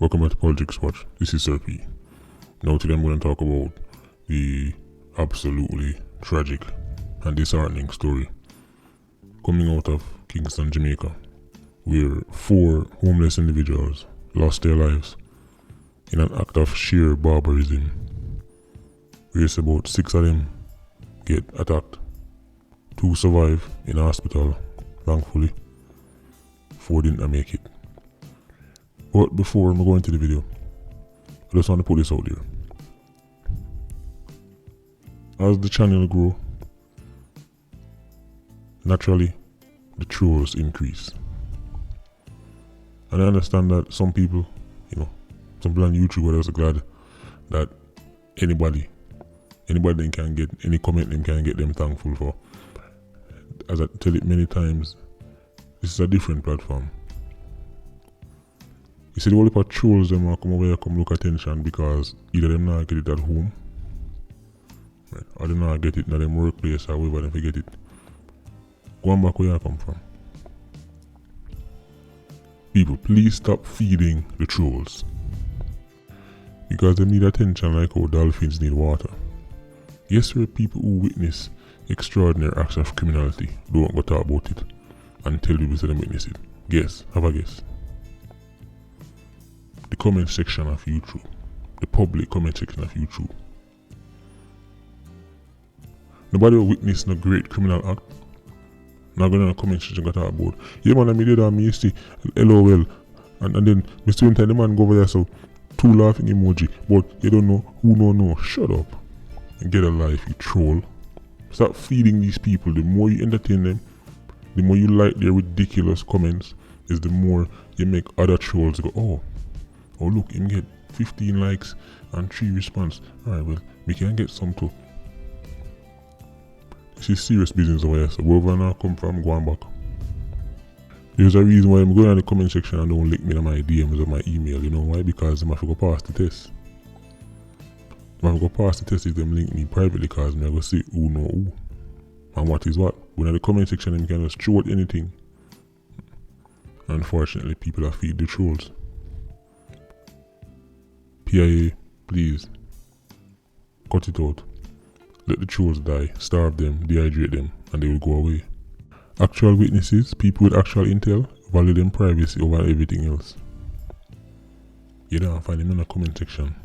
Welcome back to Politics Watch. This is Sir P. Now today I'm going to talk about the absolutely tragic and disheartening story coming out of Kingston, Jamaica, where 4 homeless individuals lost their lives in an act of sheer barbarism. Where it's about 6 of them get attacked, 2 survive in hospital, thankfully, 4 didn't make it. But before I go into the video, I just want to put this out there. As the channel grow, naturally the trolls increase. And I understand that some people, some people on YouTube are also glad that anybody they can get, any comment they can get them thankful for. As I tell it many times, this is a different platform. You see the whole of trolls them come over here, come look attention because either them not get it at home, right, or they not get it in their workplace or wherever they forget it. Go on back where you come from. People, please stop feeding the trolls. Because they need attention like how dolphins need water. Yes, there are people who witness extraordinary acts of criminality, don't go talk about it and tell you that they witness it. Guess, have a guess. The comment section of YouTube, the public comment section of YouTube. Nobody will witness no great criminal act. Not going to the comment section got talk about. Yeah man, I did that, me see LOL. And then Mr. Winter, the man go over there, so 2 laughing emoji. But you don't know who no. Shut up and get a life, you troll. Start feeding these people. The more you entertain them, the more you like their ridiculous comments, is the more you make other trolls go, oh look, him get 15 likes and 3 response. Alright, well, we can get some too. This is serious business over here, so wherever I come from, go on back. There's a reason why I'm going in the comment section and don't link me to my DMs or my email. You know why? Because I'm have to go pass the test. I'm have to go pass the test if them link me privately, because I'm going to see who know who and what is what. When in the comment section, you can just throw out anything. Unfortunately, people are feed the trolls. PIA, please, cut it out. Let the trolls die, starve them, dehydrate them, and they will go away. Actual witnesses, people with actual intel, value them privacy over everything else. You don't find them in the comment section.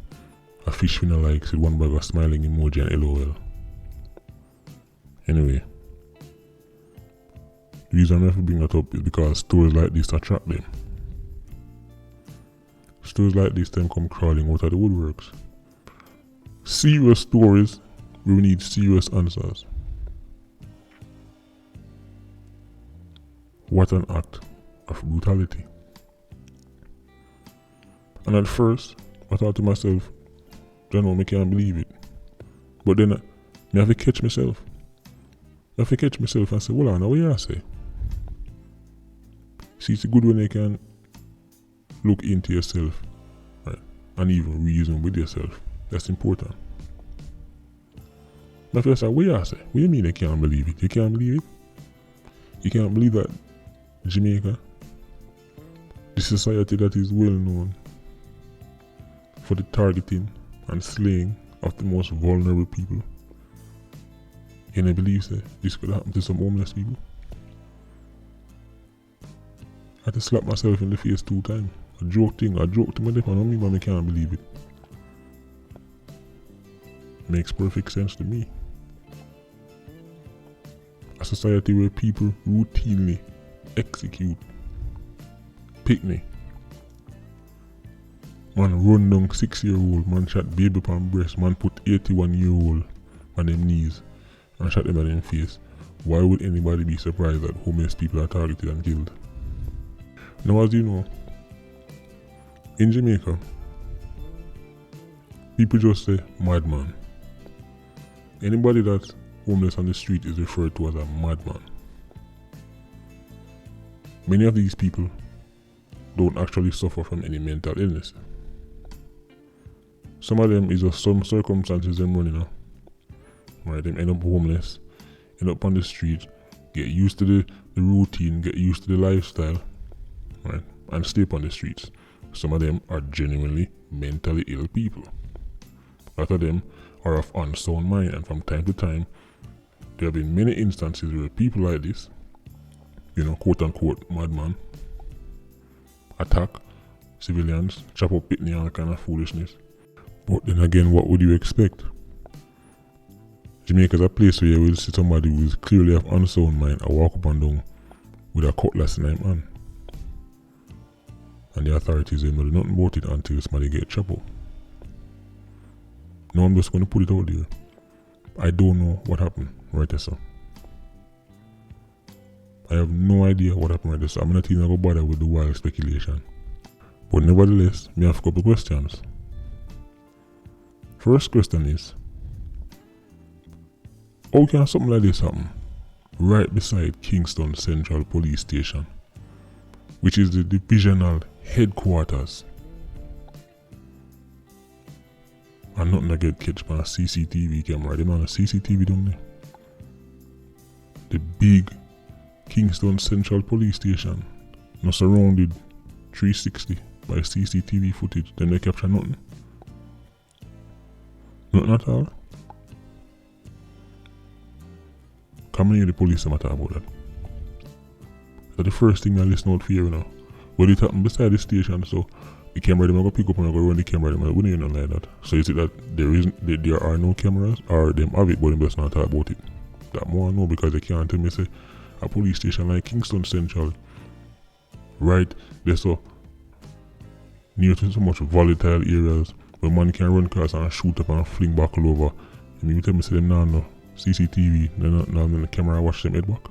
A fish with no likes with one bag of smiling emoji and LOL. Anyway, the reason I'm have to bring that up is because stories like this attract them. Stories like this then come crawling out of the woodworks. Serious stories, we need serious answers. What an act of brutality. And at first, I thought to myself, I can't believe it. But then I have to catch myself. I have to catch myself and say, well, I know what you say. See, it's good when you can look into yourself, right, and even reason with yourself. That's important. But if I say, what you say? What do you mean you can't believe it? You can't believe it? You can't believe that Jamaica, the society that is well known for the targeting and slaying of the most vulnerable people, you don't believe that this could happen to some homeless people? I had to slap myself in the face 2 times. I joked to myself, and I mean, but I can't believe it. Makes perfect sense to me. A society where people routinely execute picnic. Man run down 6-year-old, man shot baby upon breast, man put 81-year-old on them knees and shot them in them face. Why would anybody be surprised that homeless people are targeted and killed? Now, as you know, in Jamaica, people just say madman. Anybody that's homeless on the street is referred to as a madman. Many of these people don't actually suffer from any mental illness. Some of them is just some circumstances them running out. Right, them end up homeless, end up on the street, get used to the routine, get used to the lifestyle, right, and stay up on the streets. Some of them are genuinely mentally ill people. A lot of them are of unsound mind, and from time to time, there have been many instances where people like this, quote unquote madman, attack civilians, chop up pitney, all kind of foolishness. But then again, what would you expect? Jamaica is a place where you will see somebody who is clearly of unsound mind and walk up and down with a cutlass in their hand. And the authorities ain't know nothing about it until somebody get chopped up. Now I'm just going to put it out there. I don't know what happened right there, sir. I have no idea what happened right there, so I'm not even going to bother with the wild speculation. But nevertheless, me have a couple questions. First question is, how can something like this happen right beside Kingston Central Police Station, which is the divisional headquarters, and nothing to get catch by a CCTV camera? Them on a CCTV down there. The big Kingston Central Police Station, now surrounded 360 by CCTV footage. Then they capture nothing. Nothing at all. Come and hear the police matter about that. That's the first thing I listen out for here now. But it happened beside the station, so the camera them go pick up and go run the camera them. We don't even know like that. So is it that there are no cameras, or them have it but them just not talk about it? That more I know, because they can't tell me say a police station like Kingston Central, right there, so near to so much volatile areas where man can run across and shoot up and fling back all over. And you tell me say them now no CCTV, they're not now the camera watch them head back.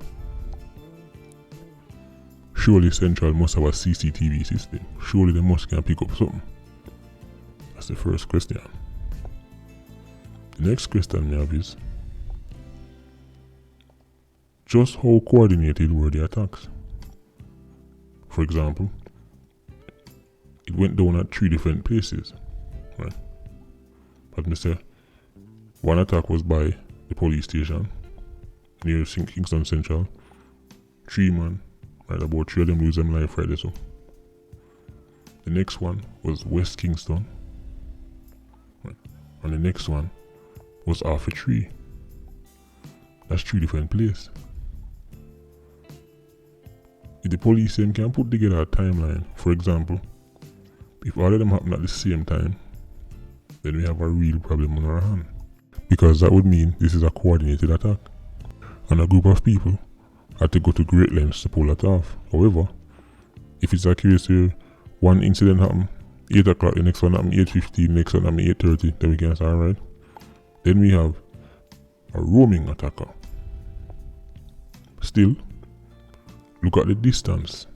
Surely Central must have a CCTV system. Surely they must can pick up something. That's the first question. The next question I have is, just how coordinated were the attacks? For example, it went down at 3 different places, right? But me say, one attack was by the police station near Kingston Central. 3 man, right, about 3 of them lose them life right there. So the next one was West Kingston, right? And the next one was Arthur Tree. That's 3 different places. If the police can put together a timeline, for example, if all of them happen at the same time, then we have a real problem on our hand. Because that would mean this is a coordinated attack, and a group of people had to go to great lengths to pull that off. However, if it's a case where one incident happened 8 o'clock, the next one happened 8:15, next one happened 8:30, then we can say alright. Then we have a roaming attacker. Still, look at the distance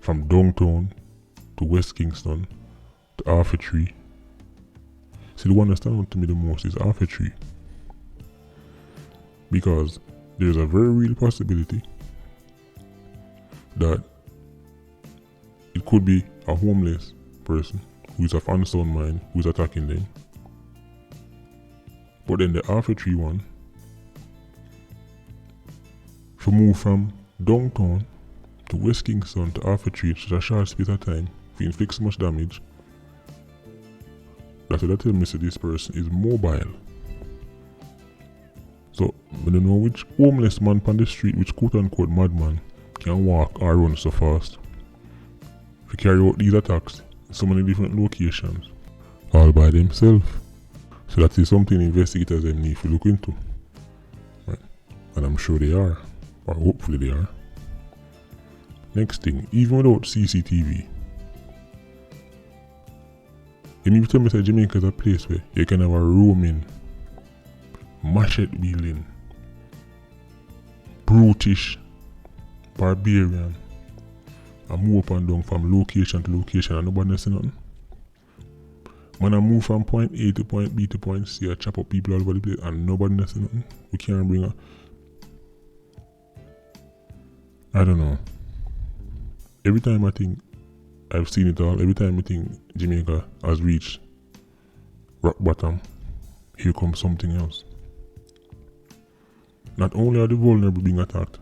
from downtown to West Kingston to Arthur Tree. See, the one that stands out to me the most is Arthur Tree, because there's a very real possibility that it could be a homeless person who is of unsound mind who is attacking them. But then the Arthur Tree one, to move from downtown to West Kingston to Arthur Tree in such a short space of time, if you inflict so much damage, that will tell me that this person is mobile. So, I don't know which homeless man on the street, which quote unquote madman, can walk or run so fast to carry out these attacks in so many different locations, all by themselves. So that is something investigators need to look into. Right? And I'm sure they are, or hopefully they are. Next thing, even without CCTV, you need to tell me that Jamaica is a place where you can have a roaming, machete wielding, brutish, barbarian, and move up and down from location to location and nobody knows nothing. Man, I move from point A to point B to point C, I chop up people all over the place and nobody knows nothing. We can't bring a... I don't know. Every time I think I've seen it all, every time I think Jamaica has reached rock bottom, here comes something else. Not only are the vulnerable being attacked,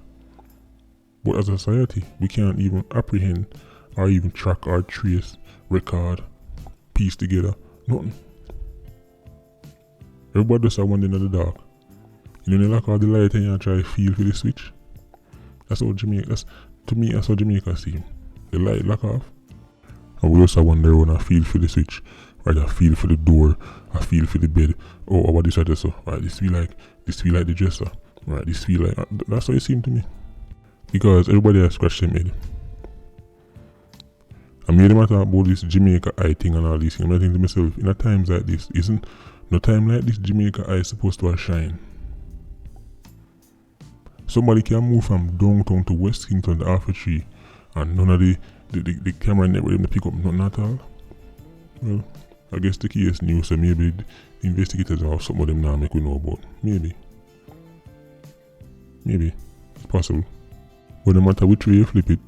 but as a society, we can't even apprehend or even track or trace, record, piece together. Nothing. Everybody just one in the dark. You know, they lock all the light and you try to feel for the switch. That's how Jamaica, to me, that's how Jamaica seem. The light lock off. And we just wonder when I feel for the switch. Right, I feel for the door, I feel for the bed. Oh, what this right so? Right, this feel like the dresser. Right, this feel like that's how it seemed to me. Because everybody has scratched their head. I made them talk about this Jamaica eye thing and all this thing. I'm thinking to myself, in a times like this, isn't no time like this Jamaica eye is supposed to shine. Somebody can move from downtown to West Kingston to Half a Tree and none of the camera network them to pick up nothing at all. Well, I guess the case new, so maybe the investigators have some of them now make we know about. Maybe. It's possible. But no matter which way you flip it,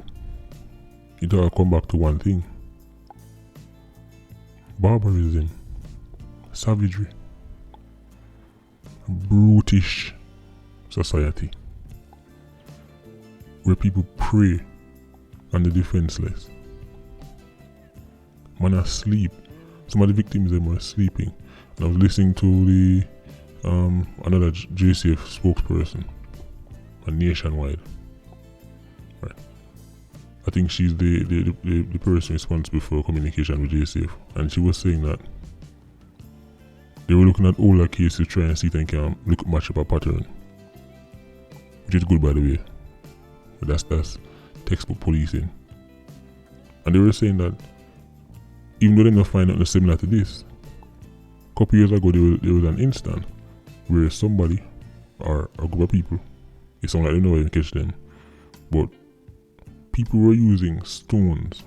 it all come back to one thing. Barbarism. Savagery. Brutish society. Where people prey on the defenseless. Man are asleep. Some of the victims them were sleeping. And I was listening to the another JCF spokesperson, a nationwide. Right. I think she's the person responsible for communication with JCF, and she was saying that they were looking at older cases to try and see if they can match up a pattern, which is good by the way. But that's textbook policing. And they were saying that even though they don't find out similar to this, a couple years ago there was an instance where somebody or a group of people, it sounds like they know how to catch them, but people were using stones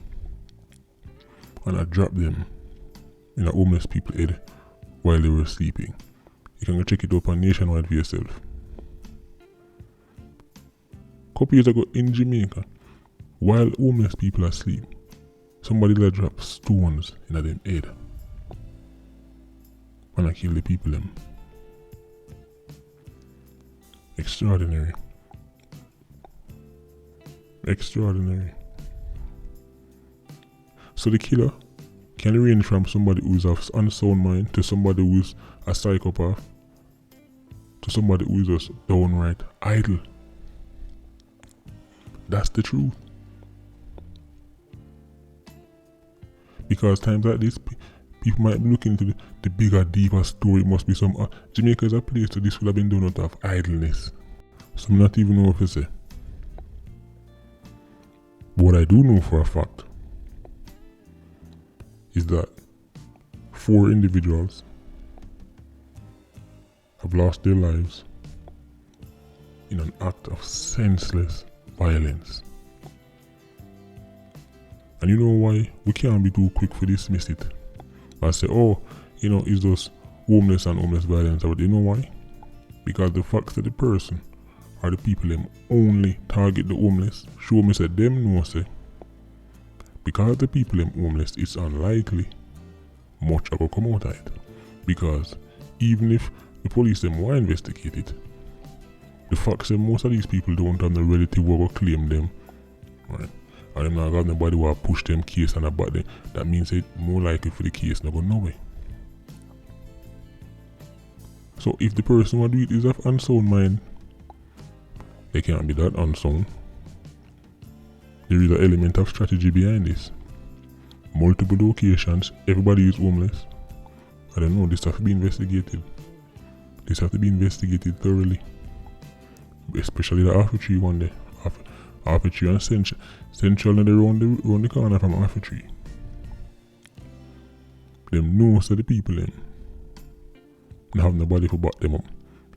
and I dropped them in a homeless people's head while they were sleeping. You can go check it up on Nationwide for yourself. A couple years ago in Jamaica, while homeless people are asleep, somebody let drop stones in them head and I kill the people them. Extraordinary. So the killer can range from somebody who's of unsound mind to somebody who's a psychopath to somebody who's just downright idle. That's the truth. Because times like this, people might be looking into the bigger, deeper story. It must be some Jamaica is a place that this would have been done out of idleness. Some not even know if it's a. What I do know for a fact is that 4 individuals have lost their lives in an act of senseless violence. And you know why we can't be too quick to dismiss it. I say, oh, it's just homeless and homeless violence. But you know why? Because the fact that the person or the people them only target the homeless show me say them know say because the people them homeless, it's unlikely much will come out of it. Because even if the police them were investigated, the fact that most of these people don't have the relative who will claim them, right? And them not got nobody who will push them case and about them. That means it's more likely for the case not go nowhere. So if the person who do it is of unsound mind, they can't be that unsound. There is an element of strategy behind this. Multiple locations, everybody is homeless. I don't know, this has to be investigated. This has to be investigated thoroughly. Especially the Half a Tree one there. Half a Tree and Central and around the corner from Half a Tree. Them know so the people them. They have nobody to back them up.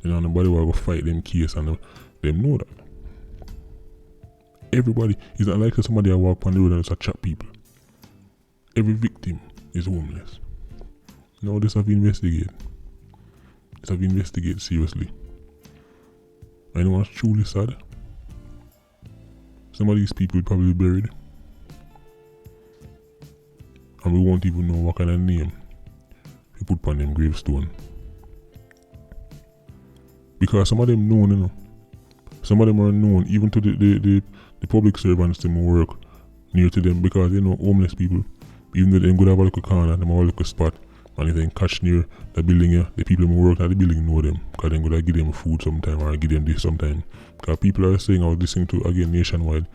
Nobody will go fight them case and them know that. Everybody, it's not like somebody I walk on the road and just chat people. Every victim is homeless. Now this have to investigate. This have to investigate seriously. I know what's truly sad. Some of these people will probably be buried. And we won't even know what kind of name we put on them gravestone. Because some of them known, Some of them are known, even to the public servants them work near to them because homeless people, even though they go have a little corner, them have a little spot, and if they catch near the building here, the people who work at the building know them because they go give them food sometime or give them this sometime. Because people are saying, I was listening to again nationwide,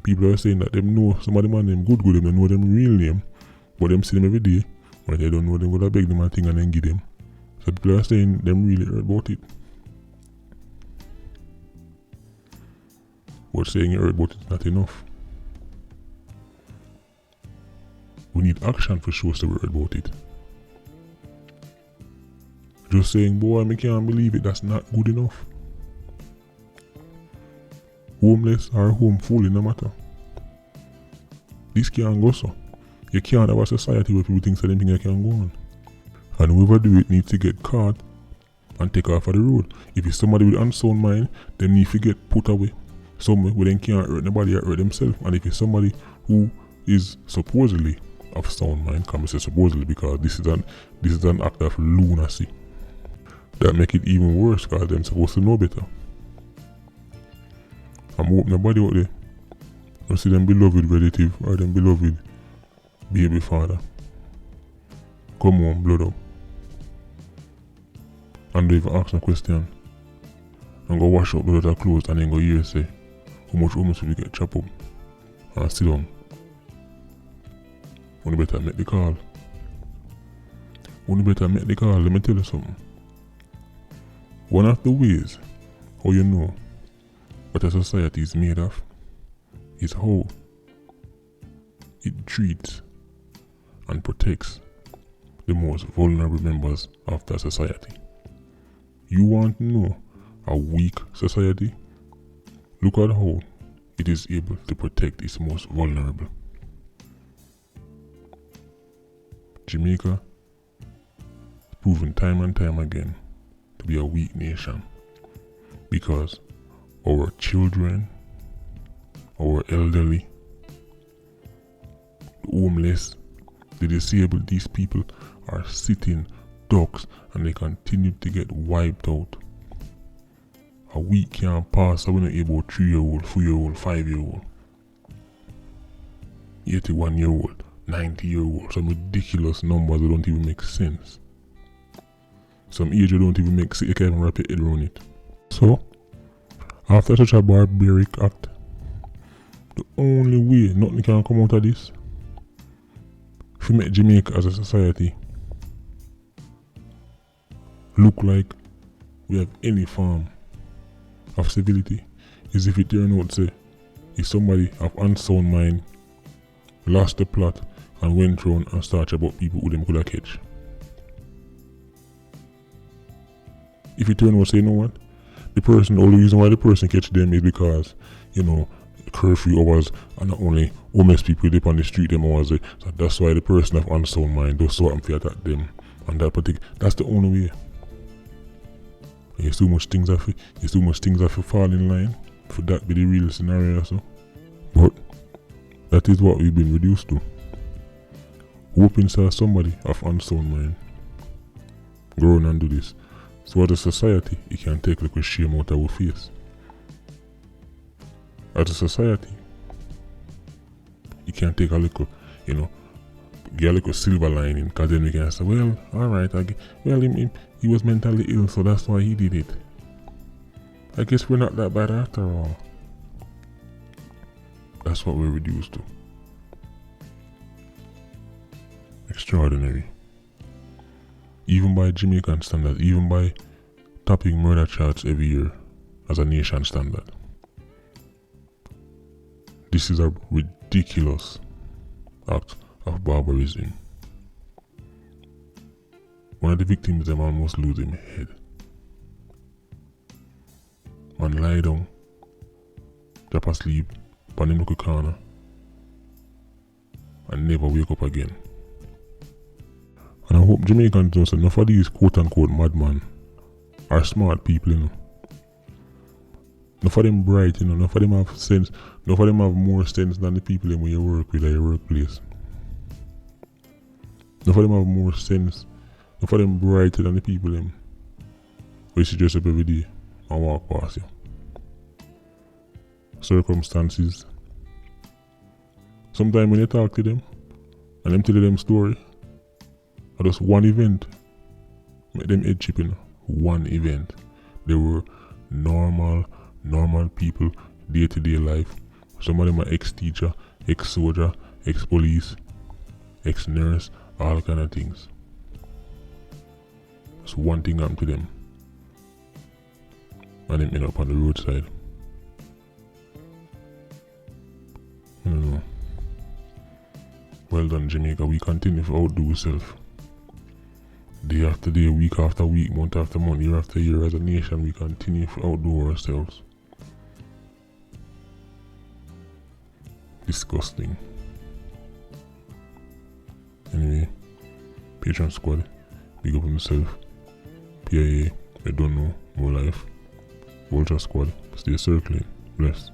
people are saying that them know some of them and them good, them know them real name, but them see them every day, but they don't know them, would I beg them a thing and then give them. So people are saying them really heard about it. But saying you heard about it is not enough. We need action for sure so we heard about it. Just saying, boy, I can't believe it, that's not good enough. Homeless or home fully, no matter. This can't go so. You can't have a society where people think that you can go on. And whoever do it needs to get caught and take off of the road. If it's somebody with unsound mind, they need to get put away somewhere where they can't hurt nobody or hurt themselves. And if it's somebody who is supposedly of sound mind, come say supposedly because this is an act of lunacy. That make it even worse because they're supposed to know better. I'm hoping nobody out there will see them beloved relative or them beloved baby father come home blood up and don't even ask no question and go wash up the other clothes and then go hear say how much almost will you get chopped up and sit down. You better make the call. Let me tell you something. One of the ways how you know what a society is made of is how it treats and protects the most vulnerable members of that society. You want to know a weak society? Look at how it is able to protect its most vulnerable. Jamaica has proven time and time again to be a weak nation because our children, our elderly, the homeless, the disabled, these people are sitting ducks and they continue to get wiped out. A week can't pass so we're not able 3-year-old, 4-year-old, 5-year-old, 81-year-old, 90-year-old, some ridiculous numbers that don't even make sense. Some age that don't even make sense, you can't even wrap your head around it. So, after such a barbaric act, the only way nothing can come out of this, if we make Jamaica as a society look like we have any form of civility, is if it turn out say if somebody of unsound mind lost the plot and went round and started about people who them could have catch. If it turn out say, you know what, the only reason why the person catch them is because, curfew hours and not only homeless people live on the street them hours, so that's why the person of unsound mind does sort of attack them and that particular, that's the only way. There's too much things that fall in line for that be the real scenario so. But that is what we've been reduced to. Hoping to somebody of unsound mind go on and do this. So as a society, it can take like a shame out of our face. As a society, it can take a little, get a little silver lining, because then we can say, well, alright, he was mentally ill, so that's why he did it. I guess we're not that bad after all. That's what we're reduced to. Extraordinary. Even by Jamaican standards, even by topping murder charts every year as a nation standard. This is a ridiculous act of barbarism. One of the victims them almost lose his head. Man lie down, drop asleep, on him look corner, and never wake up again. And I hope Jamaicans know that enough of these quote-unquote madmen are smart people, Enough of them bright, enough of them have sense, enough of them have more sense than the people when you work with at your workplace. Enough of them have more sense, enough of them brighter than the people who see dress up every day and walk past you. Circumstances Sometimes when you talk to them and them tell them story, or just one event, make them head chip in one event. They were normal people, day-to-day life. Some of them are ex-teacher, ex-soldier, ex-police, ex-nurse, all kind of things. Just one thing happened to them, and them end up on the roadside. I don't know. Well done, Jamaica. We continue to outdo ourselves. Day after day, week after week, month after month, year after year, as a nation, we continue to outdo ourselves. Disgusting. Anyway, Patreon squad, big up on myself. PIA, I don't know, more life. Vulture squad, stay circling. Blessed.